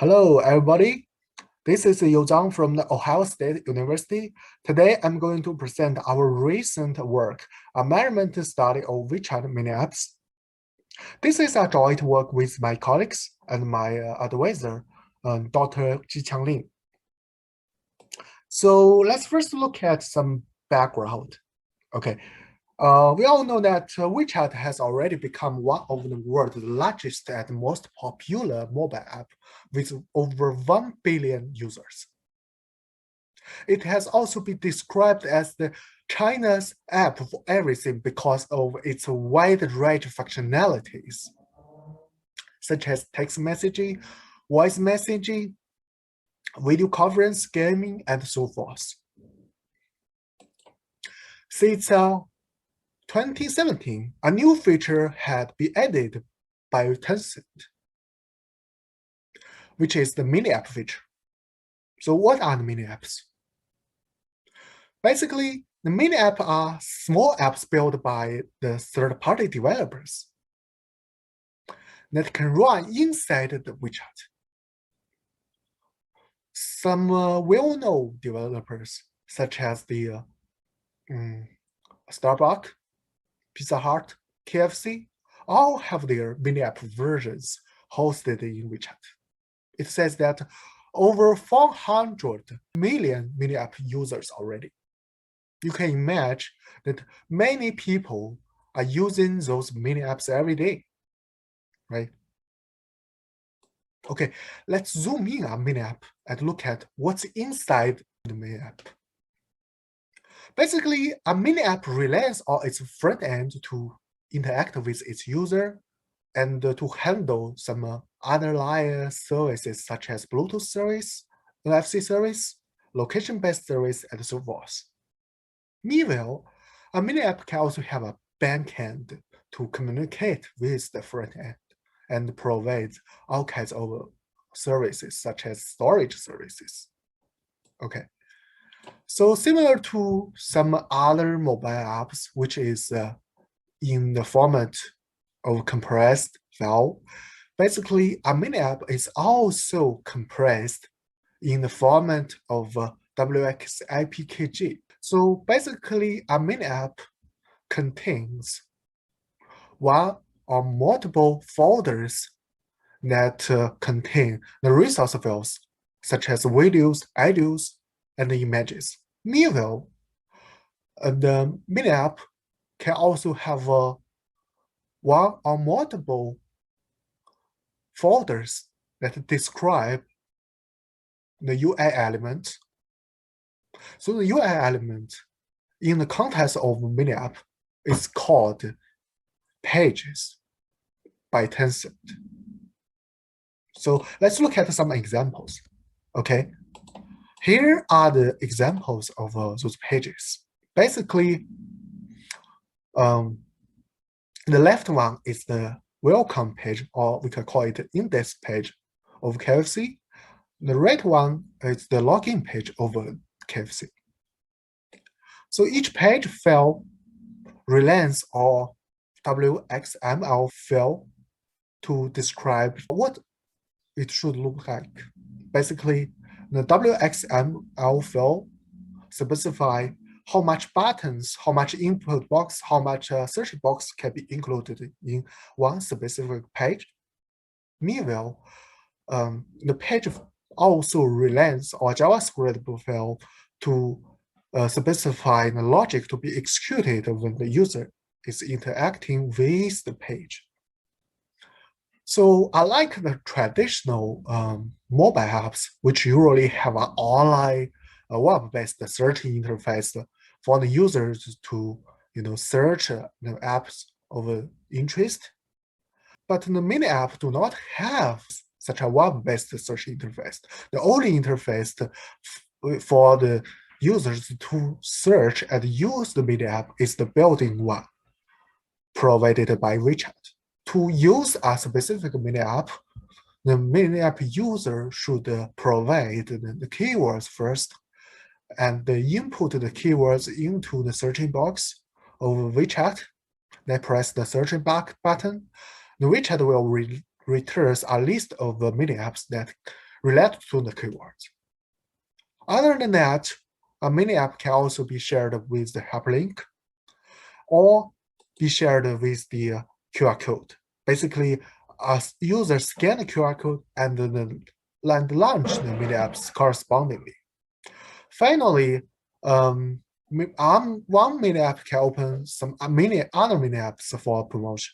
Hello, everybody. This is Yu Zhang from the Ohio State University. Today, I'm going to present our recent work, a measurement study of Wechat mini apps. This is a joint work with my colleagues and my advisor, Dr. Jiqiang Lin. So let's first look at some background. Okay, we all know that Wechat has already become one of the world's largest and most popular mobile app with over 1 billion users. It has also been described as the China's app for everything because of its wide range of functionalities, such as text messaging, voice messaging, video conference, gaming, and so forth. Since 2017, a new feature had been added by Tencent, which is the mini app feature. So what are the mini apps? Basically, the mini apps are small apps built by the third-party developers that can run inside the Wechat. Some well-known developers, such as the Starbucks, Pizza Hut, KFC, all have their mini app versions hosted in Wechat. It says that over 400 million mini app users already. You can imagine that many people are using those mini apps every day, right? Okay, let's zoom in on mini app and look at what's inside the mini app. Basically, a mini app relies on its front end to interact with its user and to handle some other layer services such as Bluetooth service, NFC service, location-based service, and so forth. Meanwhile, a mini app can also have a backend to communicate with the front end and provide all kinds of services such as storage services. Okay, so similar to some other mobile apps, which is in the format of compressed file, basically a mini app is also compressed in the format of WXIPKG. So basically, a mini app contains one or multiple folders that contain the resource files, such as videos, audios, and images. Meanwhile, the mini app can also have one or multiple folders that describe the UI element. So the UI element in the context of mini app is called pages by Tencent. So let's look at some examples. Okay, here are the examples of those pages. Basically, the left one is the welcome page, or we can call it index page of KFC. The right one is the login page of KFC. So each page file relies on WXML file to describe what it should look like. Basically, the WXML file specify how much buttons, how much input box, how much search box can be included in one specific page. Meanwhile, the page also relies on JavaScript file to specify the logic to be executed when the user is interacting with the page. So unlike the traditional mobile apps, which usually have an online web-based search interface for the users to search the apps of interest, but the mini app do not have such a web-based search interface. The only interface for the users to search and use the mini app is the built-in one provided by Wechat. To use a specific mini app, the mini app user should provide the keywords first and input the keywords into the searching box of Wechat. They press the searching button. The Wechat will return a list of mini apps that related to the keywords. Other than that, a mini app can also be shared with the hyperlink or be shared with the QR code. Basically, a user scan the QR code and then launch the mini apps correspondingly. Finally, one mini app can open some other mini apps for promotion.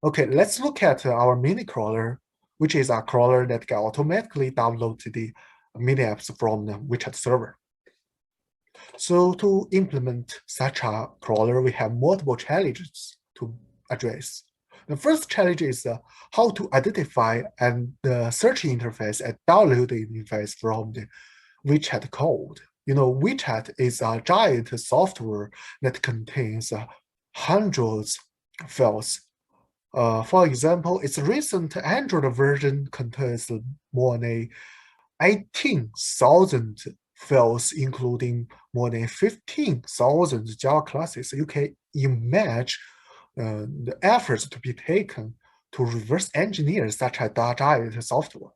Okay, let's look at our mini crawler, which is a crawler that can automatically download the mini apps from the Wechat server. So to implement such a crawler, we have multiple challenges to address. The first challenge is how to identify and the search interface and download the interface from the Wechat code. Wechat is a giant software that contains hundreds of files. For example, its recent Android version contains more than 18,000 files, including more than 15,000 Java classes. You can imagine the efforts to be taken to reverse engineer such a giant software.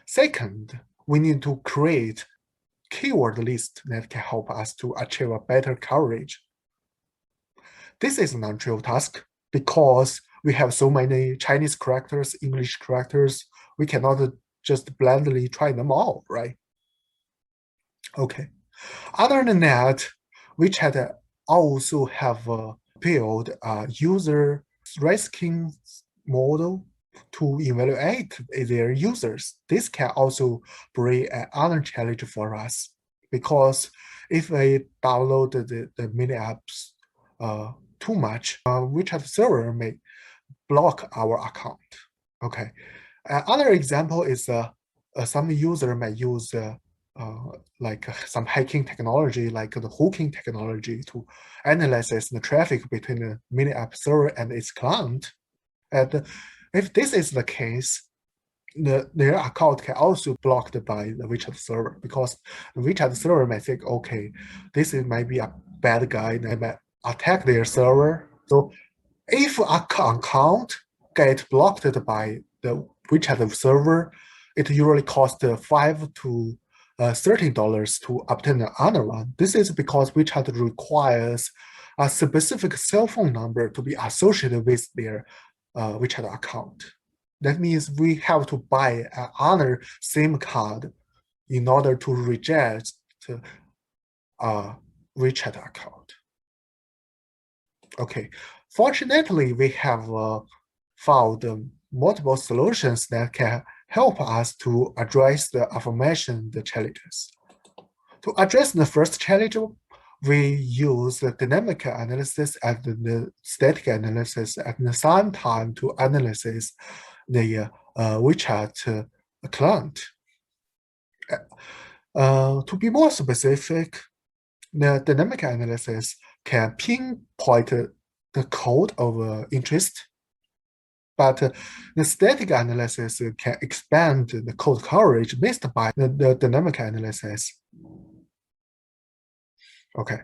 Second, we need to create keyword list that can help us to achieve a better coverage. This is a non-trivial task because we have so many Chinese characters, English characters, we cannot just blindly try them all, right? Okay. Other than that, Wechat also have built a user ranking model to evaluate their users. This can also bring another challenge for us because if we download the mini apps too much, Wechat server may block our account. Okay. Another example is some user may use some hacking technology, like the hooking technology, to analyze the traffic between the mini app server and its client. And if this is the case, their account can also be blocked by the Wechat server because the Wechat server may think, okay, this might be a bad guy, they might attack their server. So if an account get blocked by the Wechat server, it usually costs $5 to $13 to obtain another one. This is because WeChat requires a specific cell phone number to be associated with their WeChat account. That means we have to buy another SIM card in order to reject WeChat account. Okay, fortunately, we have found multiple solutions that can help us to address the aforementioned challenges. To address the first challenge, we use the dynamic analysis and the static analysis at the same time to analyze the WeChat client. To be more specific, the dynamic analysis can pinpoint the code of interest, but the static analysis can expand the code coverage missed by the dynamic analysis. Okay.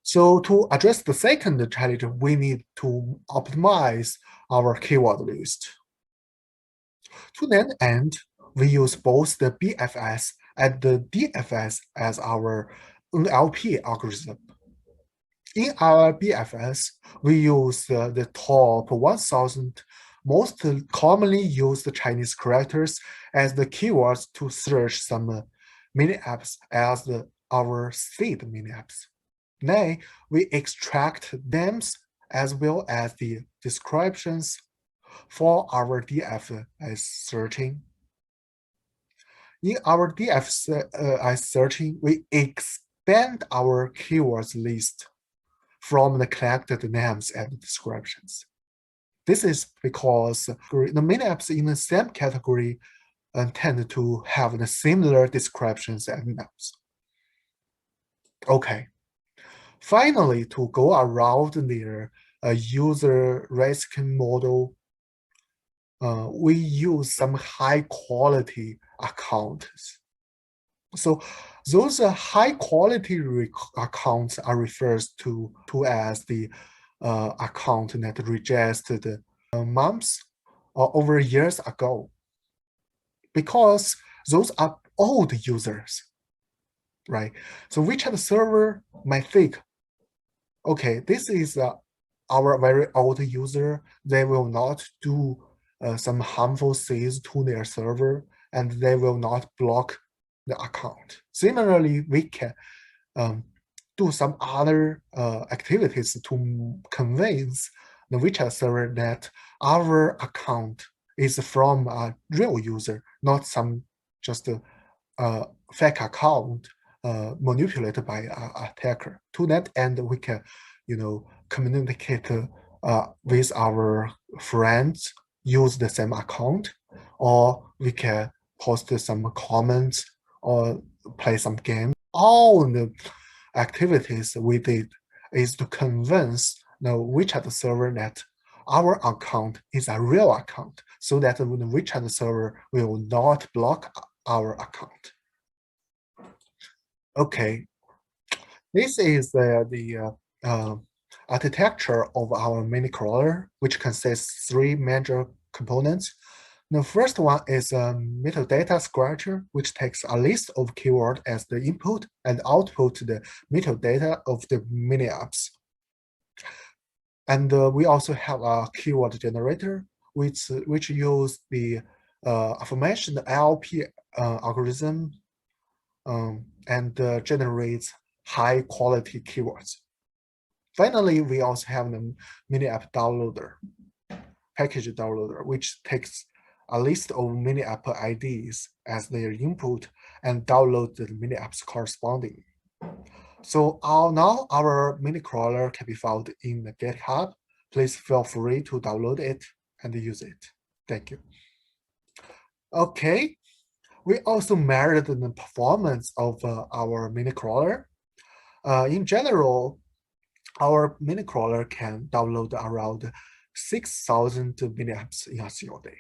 So to address the second challenge, we need to optimize our keyword list. To that end, we use both the BFS and the DFS as our NLP algorithm. In our BFS, we use the top 1,000 most commonly used Chinese characters as the keywords to search some mini apps as our seed mini apps. Then we extract names as well as the descriptions for our DFS searching. In our DFS searching, we expand our keywords list from the collected names and descriptions. This is because the mini apps in the same category tend to have the similar descriptions and names. Okay. Finally, to go around their user ranking model, we use some high quality accounts. So those high quality accounts are referred to as the account that registered months or over years ago, because those are old users, right? So WeChat server might think, okay, this is our very old user. They will not do some harmful things to their server, and they will not block the account. Similarly, we can do some other activities to convince the WeChat server that our account is from a real user, not some just a fake account manipulated by an attacker. To that end, we can, communicate with our friends, use the same account, or we can post some comments or play some games. All the activities we did is to convince the WeChat server that our account is a real account, so that the WeChat server will not block our account. Okay, this is the architecture of our mini crawler, which consists three major components. The first one is a metadata scratcher, which takes a list of keywords as the input and output the metadata of the mini apps. And we also have a keyword generator, which use the aforementioned NLP algorithm and generates high quality keywords. Finally, we also have the mini app downloader, package downloader, which takes a list of mini app IDs as their input and download the mini apps corresponding. So now our mini crawler can be found in the GitHub. Please feel free to download it and use it. Thank you. Okay, we also measured the performance of our mini crawler. In general, our mini crawler can download around 6,000 mini apps in a single day.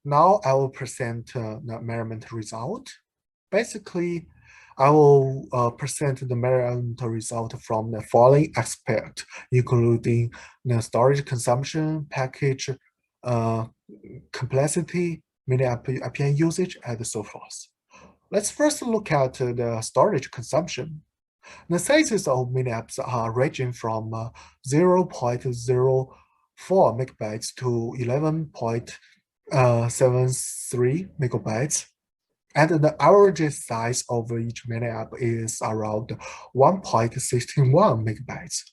Now I will present the measurement result. Basically, I will present the measurement result from the following aspect, including the storage consumption, package complexity, mini API usage, and so forth. Let's first look at the storage consumption. The sizes of mini apps are ranging from 0.04 megabytes to 11.73 megabytes. And the average size of each mini app is around 1.61 megabytes.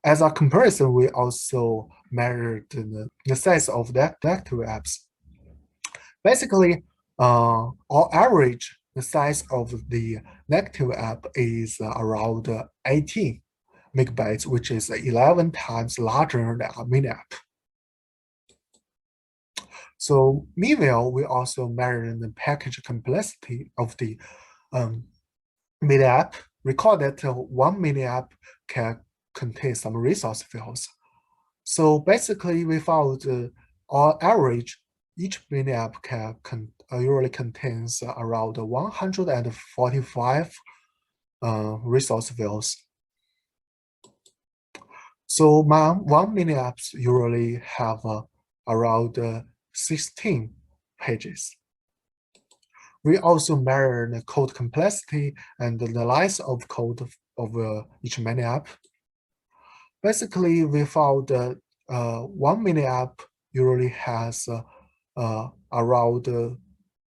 As a comparison, we also measured the size of the active apps. Basically, on average, the size of the negative app is around 18 megabytes, which is 11 times larger than a mini app. So meanwhile, we also measure the package complexity of the mini app. Recall that one mini app can contain some resource fields. So basically, we found on average, each mini app can usually contains around 145 resource fields. So one mini apps usually have around 16 pages. We also measure the code complexity and the lines of code of each mini app. Basically, we found that one mini app usually has around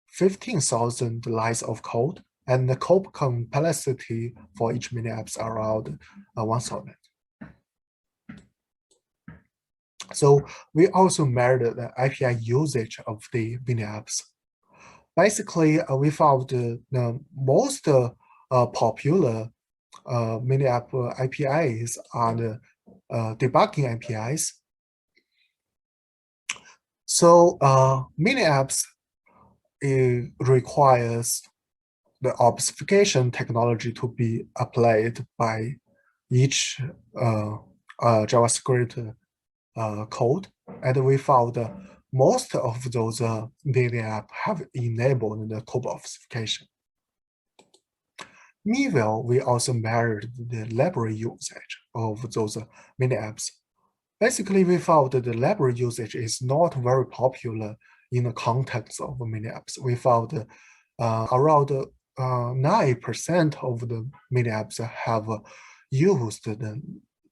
15,000 lines of code, and the code complexity for each mini apps around 1,000. So we also measured the API usage of the mini apps. Basically, we found the most popular mini app APIs are the debugging APIs. So mini apps requires the obfuscation technology to be applied by each JavaScript code, and we found most of those mini apps have enabled the code obfuscation. Meanwhile, we also measured the library usage of those mini apps. Basically, we found that the library usage is not very popular in the context of mini apps. We found around 9% of the mini apps have used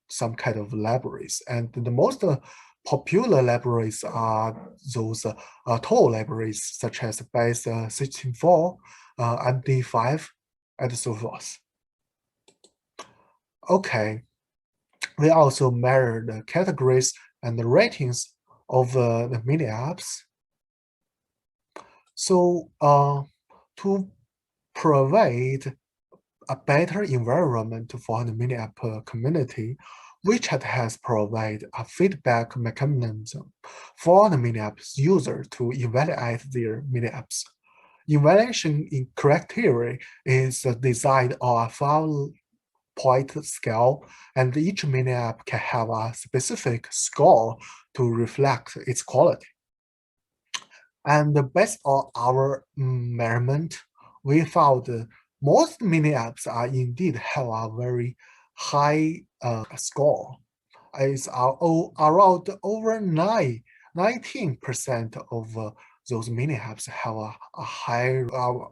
some kind of libraries, and the most popular libraries are those tool libraries such as base 64, MD5, and so forth. Okay, we also measure the categories and the ratings of the mini apps. So to provide a better environment for the mini app community, Wechat has provided a feedback mechanism for the mini apps user to evaluate their mini apps. Evaluation criteria is designed on a 5-point scale, and each mini app can have a specific score to reflect its quality. And based on our measurement, we found most mini apps are indeed have a very high score. It's around over 19% of those mini apps have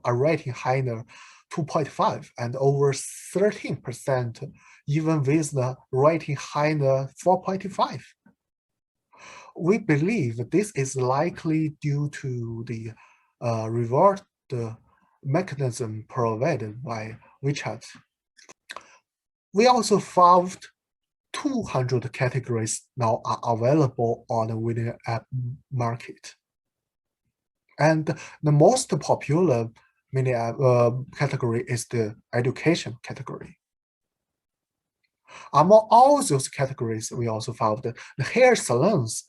a rating higher 2.5, and over 13% even with the rating higher 4.5. We believe this is likely due to the reward mechanism provided by Wechat. We also found 200 categories now are available on the Winning App market. And the most popular mini app category is the education category. Among all those categories, we also found the hair salons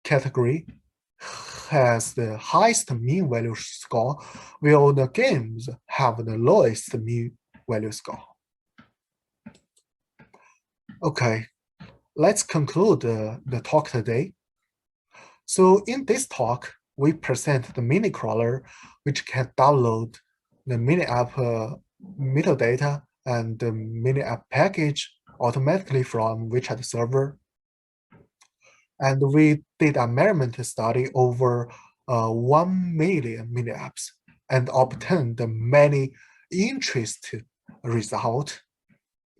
category has the highest mean value score, while the games have the lowest mean value score. Okay, let's conclude the talk today. So in this talk, we present the mini crawler, which can download the mini app metadata and the mini app package automatically from Wechat server. And we did a measurement study over 1 million mini apps and obtained many interesting results.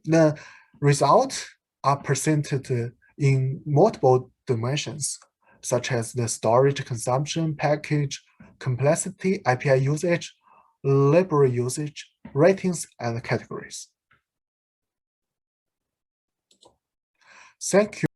The results are presented in multiple dimensions, such as the storage consumption, package, complexity, API usage, library usage, ratings, and categories. Thank you.